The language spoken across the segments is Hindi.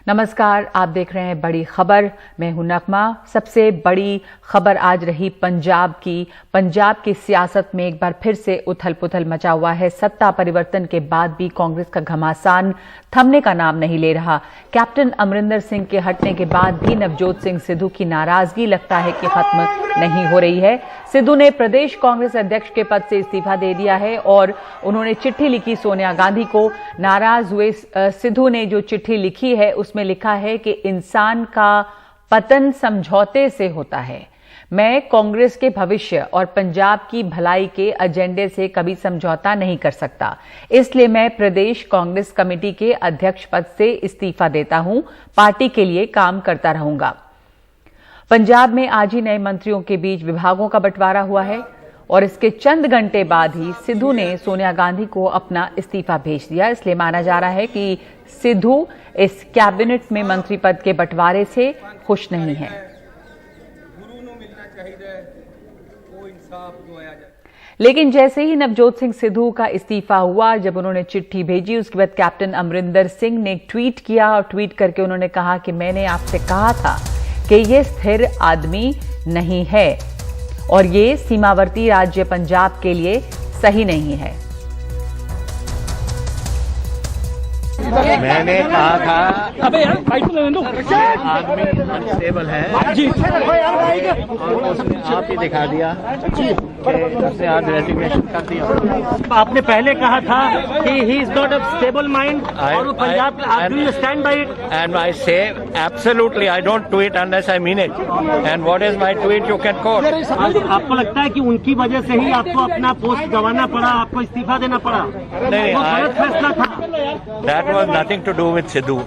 नमस्कार, आप देख रहे हैं बड़ी खबर। मैं हूं नगमा। सबसे बड़ी खबर आज रही पंजाब की। पंजाब की सियासत में एक बार फिर से उथल पुथल मचा हुआ है। सत्ता परिवर्तन के बाद भी कांग्रेस का घमासान थमने का नाम नहीं ले रहा। कैप्टन अमरिंदर सिंह के हटने के बाद भी नवजोत सिंह सिद्धू की नाराजगी लगता है कि खत्म नहीं हो रही है। सिद्धू ने प्रदेश कांग्रेस अध्यक्ष के पद से इस्तीफा दे दिया है और उन्होंने चिट्ठी लिखी सोनिया गांधी को। नाराज हुए सिद्धू ने जो चिट्ठी लिखी है उसमें लिखा है कि इंसान का पतन समझौते से होता है। मैं कांग्रेस के भविष्य और पंजाब की भलाई के एजेंडे से कभी समझौता नहीं कर सकता, इसलिए मैं प्रदेश कांग्रेस कमेटी के अध्यक्ष पद से इस्तीफा देता हूं। पार्टी के लिए काम करता रहूंगा। पंजाब में आज ही नए मंत्रियों के बीच विभागों का बंटवारा हुआ है और इसके चंद घंटे बाद ही सिद्धू ने सोनिया गांधी को अपना इस्तीफा भेज दिया। इसलिए माना जा रहा है कि सिद्धू इस कैबिनेट में मंत्री पद के बंटवारे से खुश नहीं है। लेकिन जैसे ही नवजोत सिंह सिद्धू का इस्तीफा हुआ, जब उन्होंने चिट्ठी भेजी, उसके बाद कैप्टन अमरिंदर सिंह ने ट्वीट किया और ट्वीट करके उन्होंने कहा कि मैंने आपसे कहा था कि ये स्थिर आदमी नहीं है और ये सीमावर्ती राज्य पंजाब के लिए सही नहीं है। मैंने कहा था आदमी अनस्टेबल है और उसने आप ही दिखा दिया कि उसने आज रेजिग्नेशन कर दिया। आपने पहले कहा था कि he is not a stable mind और वो पंजाब आदमी stand by it and I say absolutely I don't tweet unless I mean it and what is my tweet you can quote. आपको लगता है कि उनकी वजह से ही आपको अपना पोस्ट गंवाना पड़ा, आपको इस्तीफा देना पड़ा? नहीं, वो गलत फैसला था। That was nothing to do with Sidhu.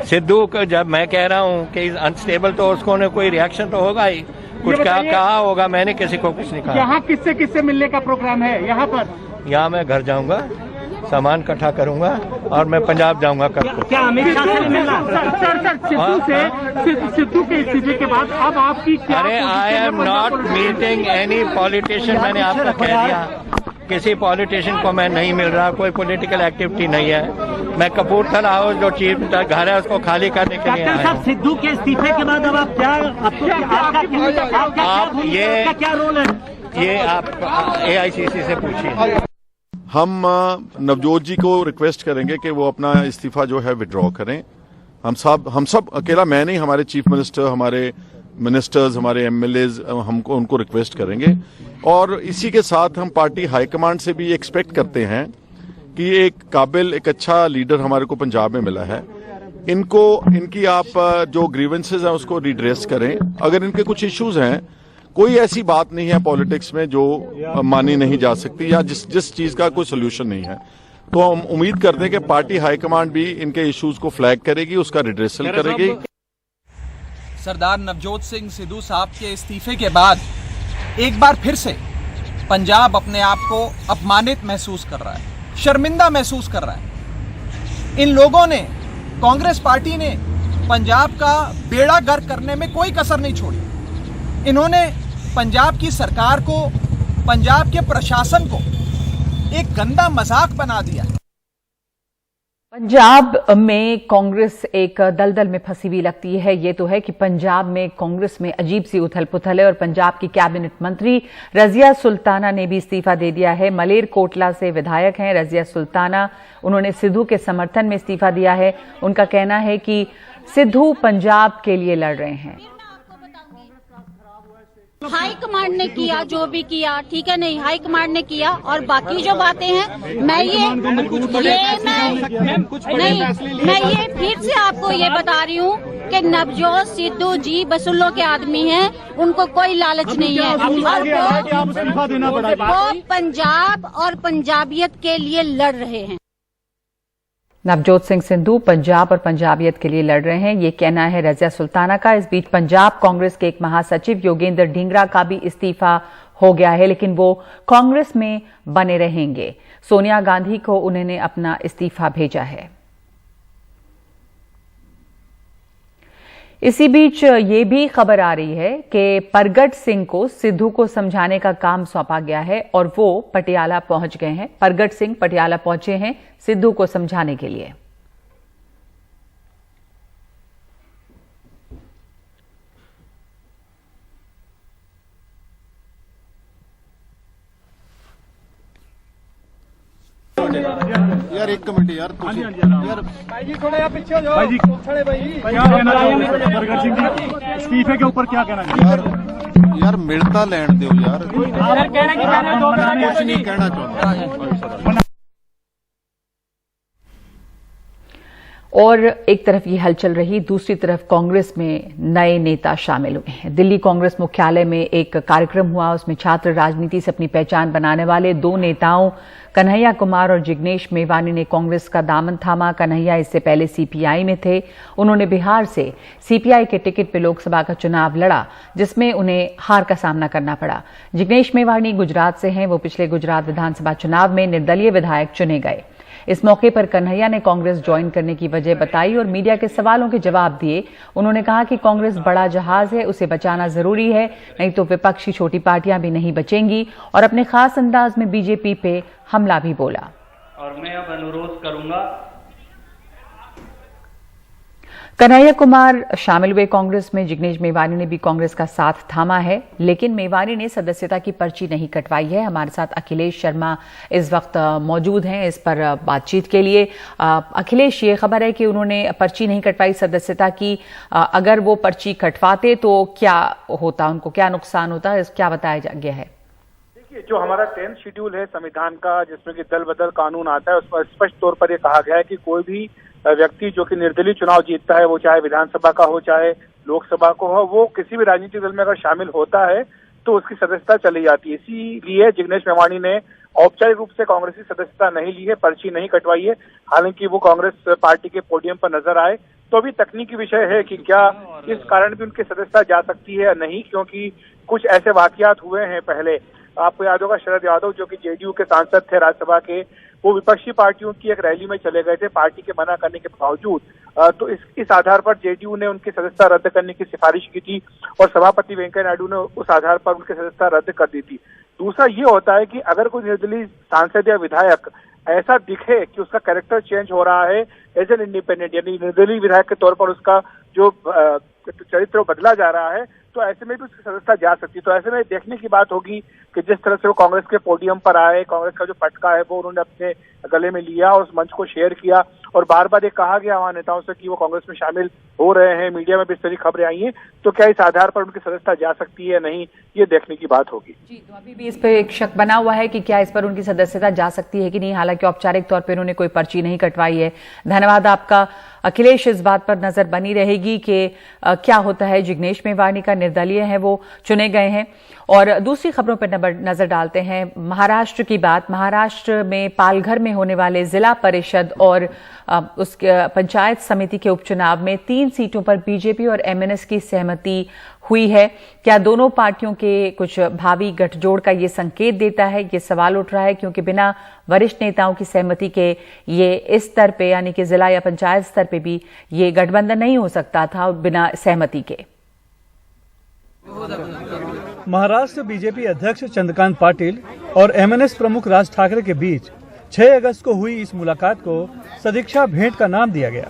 Sidhu को जब मैं कह रहा हूँ कि अनस्टेबल, तो उसको ने कोई रिएक्शन तो होगा ही, कुछ कहा होगा। मैंने किसी को कुछ नहीं कहा। यहाँ किससे मिलने का प्रोग्राम है? यहाँ पर यहाँ मैं घर जाऊंगा, सामान इकट्ठा करूंगा और मैं पंजाब जाऊंगा कल को। क्या अमित शाह से मिलना? सिद्धू के इस्तीफे के बाद अब आपकी क्या? अरे I am not meeting any politician. मैंने आपको कह दिया किसी पॉलिटिशियन को मैं नहीं मिल रहा, कोई पॉलिटिकल एक्टिविटी नहीं है। मैं कपूरथला हाउस जो चीफ घर है उसको खाली करने के लिए आया हूं। सिद्धू के इस्तीफे के बाद अब आप क्या क्या रोल है? ये आप AICC से पूछिए। हम नवजोत जी को रिक्वेस्ट करेंगे कि वो अपना इस्तीफा जो है विड्रॉ करें। हम सब अकेला मैं नहीं, हमारे चीफ मिनिस्टर, हमारे मिनिस्टर्स, हमारे MLAs हमको उनको रिक्वेस्ट करेंगे। और इसी के साथ हम पार्टी हाईकमांड से भी एक्सपेक्ट करते हैं कि एक काबिल, एक अच्छा लीडर हमारे को पंजाब में मिला है। इनकी आप जो ग्रीवेंसेज हैं उसको रिड्रेस करें। अगर इनके कुछ इश्यूज हैं, कोई ऐसी बात नहीं है पॉलिटिक्स में जो मानी नहीं जा सकती या जिस चीज का कोई सोल्यूशन नहीं है, तो हम उम्मीद करते हैं कि पार्टी हाईकमांड भी इनके इश्यूज को फ्लैग करेगी, उसका रिड्रेसल करेगी। सरदार नवजोत सिंह सिद्धू साहब के इस्तीफे के बाद एक बार फिर से पंजाब अपने आप को अपमानित महसूस कर रहा है, शर्मिंदा महसूस कर रहा है। इन लोगों ने, कांग्रेस पार्टी ने पंजाब का बेड़ा गर्क करने में कोई कसर नहीं छोड़ी। इन्होंने पंजाब की सरकार को, पंजाब के प्रशासन को एक गंदा मजाक बना दिया। पंजाब में कांग्रेस एक दलदल में फंसी हुई लगती है। ये तो है कि पंजाब में कांग्रेस में अजीब सी उथल पुथल है और पंजाब की कैबिनेट मंत्री रजिया सुल्ताना ने भी इस्तीफा दे दिया है। मलेरकोटला से विधायक हैं रजिया सुल्ताना। उन्होंने सिद्धू के समर्थन में इस्तीफा दिया है। उनका कहना है कि सिद्धू पंजाब के लिए लड़ रहे हैं। हाई कमांड ने किया जो भी किया, ठीक है, नहीं हाई कमांड ने किया। और बाकी जो बातें हैं, मैं ये फिर से आपको ये बता रही हूँ कि नवजोत सिद्धू जी बसुल्लों के आदमी हैं, उनको कोई लालच नहीं है और वो पंजाब और पंजाबियत के लिए लड़ रहे हैं। नवजोत सिंह सिद्धू पंजाब और पंजाबियत के लिए लड़ रहे हैं, ये कहना है रजिया सुल्ताना का। इस बीच पंजाब कांग्रेस के एक महासचिव योगेंद्र ढींगरा का भी इस्तीफा हो गया है, लेकिन वो कांग्रेस में बने रहेंगे। सोनिया गांधी को उन्होंने अपना इस्तीफा भेजा है। इसी बीच ये भी खबर आ रही है कि परगट सिंह को सिद्धू को समझाने का काम सौंपा गया है और वो पटियाला पहुंच गए हैं। परगट सिंह पटियाला पहुंचे हैं सिद्धू को समझाने के लिए। यार एक कमेंट यार भाई जी थोड़ा पीछे हो जाओ। भाई जी क्या कहना चाहोगे बरगट सिंह जी इस्तीफे के ऊपर, क्या कहना चाहोगे? यार मिलता लैंड दो यार, कुछ नहीं कहना चाहता। और एक तरफ ये हलचल रही, दूसरी तरफ कांग्रेस में नए नेता शामिल हुए हैं। दिल्ली कांग्रेस मुख्यालय में एक कार्यक्रम हुआ, उसमें छात्र राजनीति से अपनी पहचान बनाने वाले दो नेताओं कन्हैया कुमार और जिग्नेश मेवानी ने कांग्रेस का दामन थामा। कन्हैया इससे पहले सीपीआई में थे। उन्होंने बिहार से सीपीआई के टिकट पर लोकसभा का चुनाव लड़ा, जिसमें उन्हें हार का सामना करना पड़ा। जिग्नेश मेवानी गुजरात से हैं। वो पिछले गुजरात विधानसभा चुनाव में निर्दलीय विधायक चुने गए। इस मौके पर कन्हैया ने कांग्रेस ज्वाइन करने की वजह बताई और मीडिया के सवालों के जवाब दिए। उन्होंने कहा कि कांग्रेस बड़ा जहाज है, उसे बचाना जरूरी है, नहीं तो विपक्षी छोटी पार्टियां भी नहीं बचेंगी। और अपने खास अंदाज में बीजेपी पे हमला भी बोला। और मैं अब अनुरोध करूंगा, कन्हैया कुमार शामिल हुए कांग्रेस में। जिग्नेश मेवानी ने भी कांग्रेस का साथ थामा है, लेकिन मेवानी ने सदस्यता की पर्ची नहीं कटवाई है। हमारे साथ अखिलेश शर्मा इस वक्त मौजूद हैं इस पर बातचीत के लिए। अखिलेश, ये खबर है कि उन्होंने पर्ची नहीं कटवाई सदस्यता की। अगर वो पर्ची कटवाते तो क्या होता, उनको क्या नुकसान होता, क्या बताया गया है? देखिए, जो हमारा 10th शेड्यूल है संविधान का, जिसमें कि दल बदल कानून आता है, उस पर स्पष्ट तौर पर यह कहा गया है कि कोई भी व्यक्ति जो कि निर्दलीय चुनाव जीतता है, वो चाहे विधानसभा का हो चाहे लोकसभा को हो, वो किसी भी राजनीतिक दल में अगर शामिल होता है तो उसकी सदस्यता चली जाती है। इसीलिए जिग्नेश मेवानी ने औपचारिक रूप से कांग्रेस की सदस्यता नहीं ली है, पर्ची नहीं कटवाई है। हालांकि वो कांग्रेस पार्टी के पोडियम पर नजर आए, तो अभी तकनीकी विषय है कि क्या इस कारण भी उनकी सदस्यता जा सकती है या नहीं, क्योंकि कुछ ऐसे वाकयात हुए हैं पहले। आपको याद होगा शरद यादव जो कि जेडीयू के सांसद थे राज्यसभा के, वो विपक्षी पार्टियों की एक रैली में चले गए थे पार्टी के मना करने के बावजूद। तो इस आधार पर जेडीयू ने उनकी सदस्यता रद्द करने की सिफारिश की थी और सभापति वेंकैया नायडू ने उस आधार पर उनकी सदस्यता रद्द कर दी थी। दूसरा ये होता है कि अगर कोई निर्दलीय सांसद या विधायक ऐसा दिखे कि उसका कैरेक्टर चेंज हो रहा है एज एन इंडिपेंडेंट, यानी निर्दलीय विधायक के तौर पर उसका जो चरित्र बदला जा रहा है, तो ऐसे में भी उसकी सदस्यता जा सकती है। तो ऐसे में देखने की बात होगी कि जिस तरह से वो कांग्रेस के पोडियम पर आए, कांग्रेस का जो पटका है वो उन्होंने अपने गले में लिया और उस मंच को शेयर किया, और बार बार ये कहा गया वहां नेताओं से कि वो कांग्रेस में शामिल हो रहे हैं, मीडिया में भी इस तरह खबरें आई हैं, तो क्या इस आधार पर उनकी सदस्यता जा सकती है नहीं, ये देखने की बात होगी। जी, तो अभी भी इस पर एक शक बना हुआ है कि क्या इस पर उनकी सदस्यता जा सकती है कि नहीं। हालांकि औपचारिक तौर पर उन्होंने कोई पर्ची नहीं कटवाई है। धन्यवाद आपका अखिलेश। इस बात पर नजर बनी रहेगी कि क्या होता है। जिग्नेश मेवानी का निर्दलीय है, वो चुने गए हैं। और दूसरी खबरों पर नजर डालते हैं। महाराष्ट्र की बात। महाराष्ट्र में पालघर में होने वाले जिला परिषद और उसके पंचायत समिति के उपचुनाव में 3 सीटों पर बीजेपी और एमएनएस की सहमति हुई है। क्या दोनों पार्टियों के कुछ भावी गठजोड़ का ये संकेत देता है? ये सवाल उठ रहा है, क्योंकि बिना वरिष्ठ नेताओं की सहमति के ये इस स्तर पे, यानी कि जिला या पंचायत स्तर पे भी ये गठबंधन नहीं हो सकता था बिना सहमति के। महाराष्ट्र बीजेपी अध्यक्ष चंद्रकांत पाटिल और एमएनएस प्रमुख राज ठाकरे के बीच 6 अगस्त को हुई इस मुलाकात को सदिच्छा भेंट का नाम दिया गया।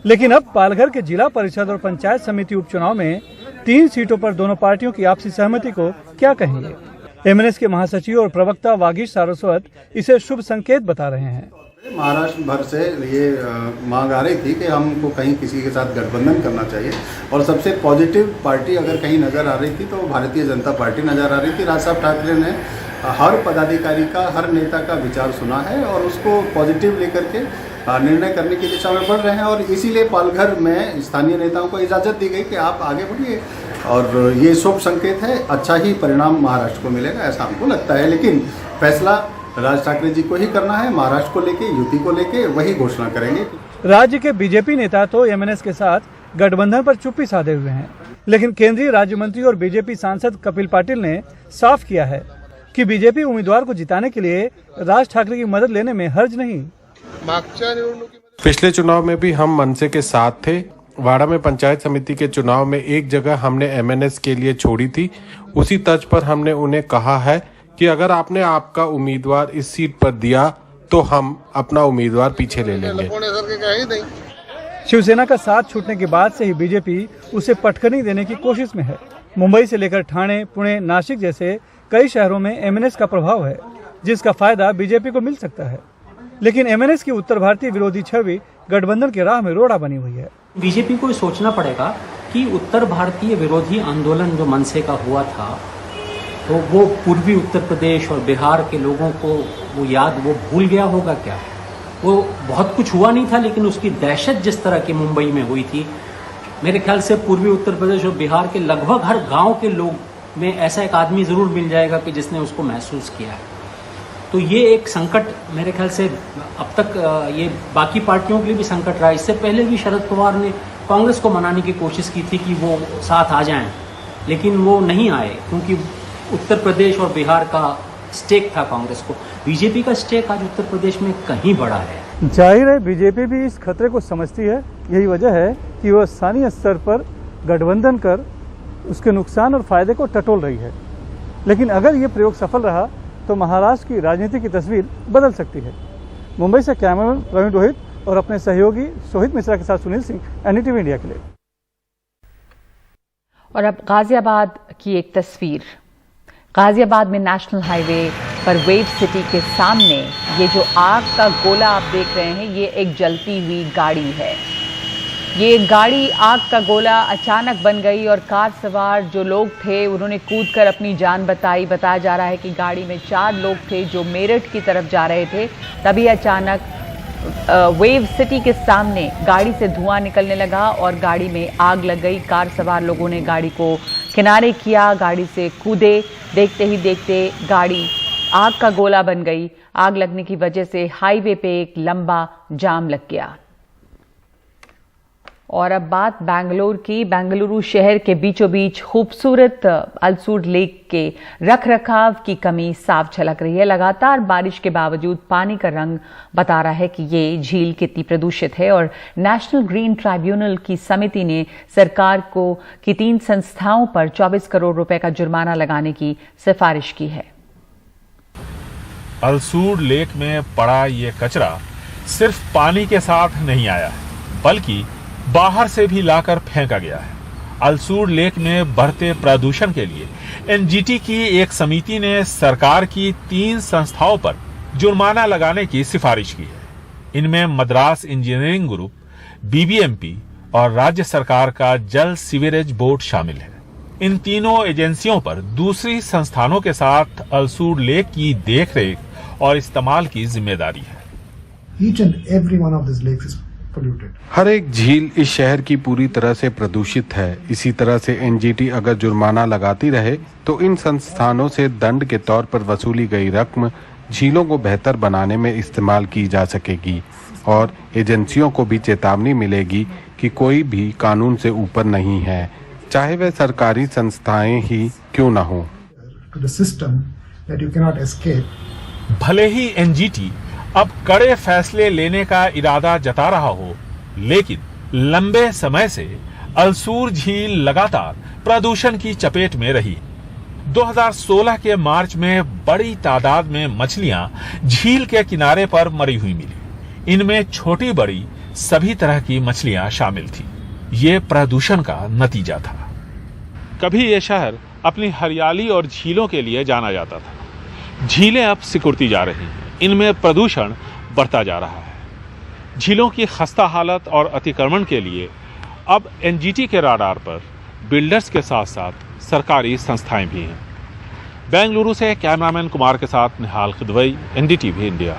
लेकिन अब पालघर के जिला परिषद और पंचायत समिति उपचुनाव में 3 सीटों पर दोनों पार्टियों की आपसी सहमति को क्या कहेंगे? एमएनएस के महासचिव और प्रवक्ता वागीश सारस्वत इसे शुभ संकेत बता रहे हैं। महाराष्ट्र भर से ये मांग आ रही थी कि हमको कहीं किसी के साथ गठबंधन करना चाहिए, और सबसे पॉजिटिव पार्टी अगर कहीं नजर आ रही थी तो भारतीय जनता पार्टी नजर आ रही थी। राज साहब ठाकरे ने हर पदाधिकारी का, हर नेता का विचार सुना है और उसको पॉजिटिव लेकर के निर्णय करने की दिशा में बढ़ रहे हैं, और इसीलिए पालघर में स्थानीय नेताओं को इजाज़त दी गई कि आप आगे बढ़िए, और ये शुभ संकेत है। अच्छा ही परिणाम महाराष्ट्र को मिलेगा ऐसा हमको लगता है। लेकिन फैसला राज ठाकरे जी को ही करना है, महाराष्ट्र को लेके, यूपी को लेके वही घोषणा करेंगे। राज्य के बीजेपी नेता तो एमएनएस के साथ गठबंधन पर चुप्पी साधे हुए हैं, लेकिन केंद्रीय राज्य मंत्री और बीजेपी सांसद कपिल पाटिल ने साफ किया है कि बीजेपी उम्मीदवार को जिताने के लिए राज ठाकरे की मदद लेने में हर्ज नहीं। पिछले चुनाव में भी हम मनसे के साथ थे। वाड़ा में पंचायत समिति के चुनाव में एक जगह हमने एमएनएस के लिए छोड़ी थी। उसी तर्ज पर हमने उन्हें कहा है कि अगर आपने आपका उम्मीदवार इस सीट पर दिया तो हम अपना उम्मीदवार पीछे ले लेंगे। शिवसेना का साथ छूटने के बाद से ही बीजेपी उसे पटखनी देने की कोशिश में है। मुंबई से लेकर ठाणे, पुणे, नासिक जैसे कई शहरों में एमएनएस का प्रभाव है, जिसका फायदा बीजेपी को मिल सकता है। लेकिन एमएनएस की उत्तर भारतीय विरोधी छवि गठबंधन की राह में रोड़ा बनी हुई है। बीजेपी को सोचना पड़ेगा कि उत्तर भारतीय विरोधी आंदोलन जो मनसे का हुआ था, तो वो पूर्वी उत्तर प्रदेश और बिहार के लोगों को वो भूल गया होगा क्या? वो बहुत कुछ हुआ नहीं था, लेकिन उसकी दहशत जिस तरह की मुंबई में हुई थी, मेरे ख्याल से पूर्वी उत्तर प्रदेश और बिहार के लगभग हर गांव के लोग में ऐसा एक आदमी जरूर मिल जाएगा कि जिसने उसको महसूस किया है। तो ये एक संकट मेरे ख्याल से अब तक ये बाकी पार्टियों के लिए भी संकट रहा। इससे पहले भी शरद पवार ने कांग्रेस को मनाने की कोशिश की थी कि वो साथ आ जाएं, लेकिन वो नहीं आए क्योंकि उत्तर प्रदेश और बिहार का स्टेक था कांग्रेस को। बीजेपी का स्टेक आज उत्तर प्रदेश में कहीं बड़ा है। जाहिर है बीजेपी भी इस खतरे को समझती है। यही वजह है कि वह स्थानीय स्तर पर गठबंधन कर उसके नुकसान और फायदे को टटोल रही है। लेकिन अगर ये प्रयोग सफल रहा तो महाराष्ट्र की राजनीति की तस्वीर बदल सकती है। मुंबई से कैमरामैन प्रवीण रोहित और अपने सहयोगी सोहित मिश्रा के साथ सुनील सिंह, एनडीटीवी इंडिया के लिए। और अब गाजियाबाद की एक तस्वीर। गाजियाबाद में नेशनल हाईवे पर वेव सिटी के सामने ये जो आग का गोला आप देख रहे हैं, ये एक जलती हुई गाड़ी है। ये गाड़ी आग का गोला अचानक बन गई और कार सवार जो लोग थे उन्होंने कूदकर अपनी जान बचाई। बताया जा रहा है कि गाड़ी में 4 लोग थे जो मेरठ की तरफ जा रहे थे। तभी अचानक वेव सिटी के सामने गाड़ी से धुआं निकलने लगा और गाड़ी में आग लग गई। कार सवार लोगों ने गाड़ी को किनारे किया, गाड़ी से कूदे। देखते ही देखते गाड़ी आग का गोला बन गई। आग लगने की वजह से हाईवे पे एक लंबा जाम लग गया। और अब बात बेंगलुरु की। बेंगलुरु शहर के बीचों बीच खूबसूरत अलसूर लेक के रखरखाव की कमी साफ झलक रही है। लगातार बारिश के बावजूद पानी का रंग बता रहा है कि ये झील कितनी प्रदूषित है। और नेशनल ग्रीन ट्राइब्यूनल की समिति ने सरकार को की 3 संस्थाओं पर 24 करोड़ रुपए का जुर्माना लगाने की सिफारिश की है। अलसूर लेक में पड़ा ये कचरा सिर्फ पानी के साथ नहीं आया है, बल्कि बाहर से भी लाकर फेंका गया है। अलसूर लेक में बढ़ते प्रदूषण के लिए एनजीटी की एक समिति ने सरकार की 3 संस्थाओं पर जुर्माना लगाने की सिफारिश की है। इनमें मद्रास इंजीनियरिंग ग्रुप, बीबीएमपी और राज्य सरकार का जल सीवरेज बोर्ड शामिल है। इन तीनों एजेंसियों पर दूसरी संस्थानों के साथ अलसूर लेक की देखरेख और इस्तेमाल की जिम्मेदारी है। Each and every one of these lakes is polluted. हर एक झील इस शहर की पूरी तरह से प्रदूषित है। इसी तरह से एनजीटी अगर जुर्माना लगाती रहे तो इन संस्थानों से दंड के तौर पर वसूली गई रकम झीलों को बेहतर बनाने में इस्तेमाल की जा सकेगी और एजेंसियों को भी चेतावनी मिलेगी कि कोई भी कानून से ऊपर नहीं है, चाहे वह सरकारी संस्थाएं ही क्यों न हो। भले ही एनजीटी अब कड़े फैसले लेने का इरादा जता रहा हो, लेकिन लंबे समय से अलसूर झील लगातार प्रदूषण की चपेट में रही। 2016 के मार्च में बड़ी तादाद में मछलियां झील के किनारे पर मरी हुई मिली। इनमें छोटी बड़ी सभी तरह की मछलियां शामिल थी। ये प्रदूषण का नतीजा था। कभी ये शहर अपनी हरियाली और झीलों के लिए जाना जाता था। झीलें अब सिकुड़ती जा रही हैं। इनमें प्रदूषण बढ़ता जा रहा है। झीलों की खस्ता हालत और अतिक्रमण के लिए अब एनजीटी के राडार पर बिल्डर्स के साथ साथ सरकारी संस्थाएं भी हैं। बेंगलुरु से कैमरामैन कुमार के साथ निहाल खिदवई, एनडीटीवी इंडिया।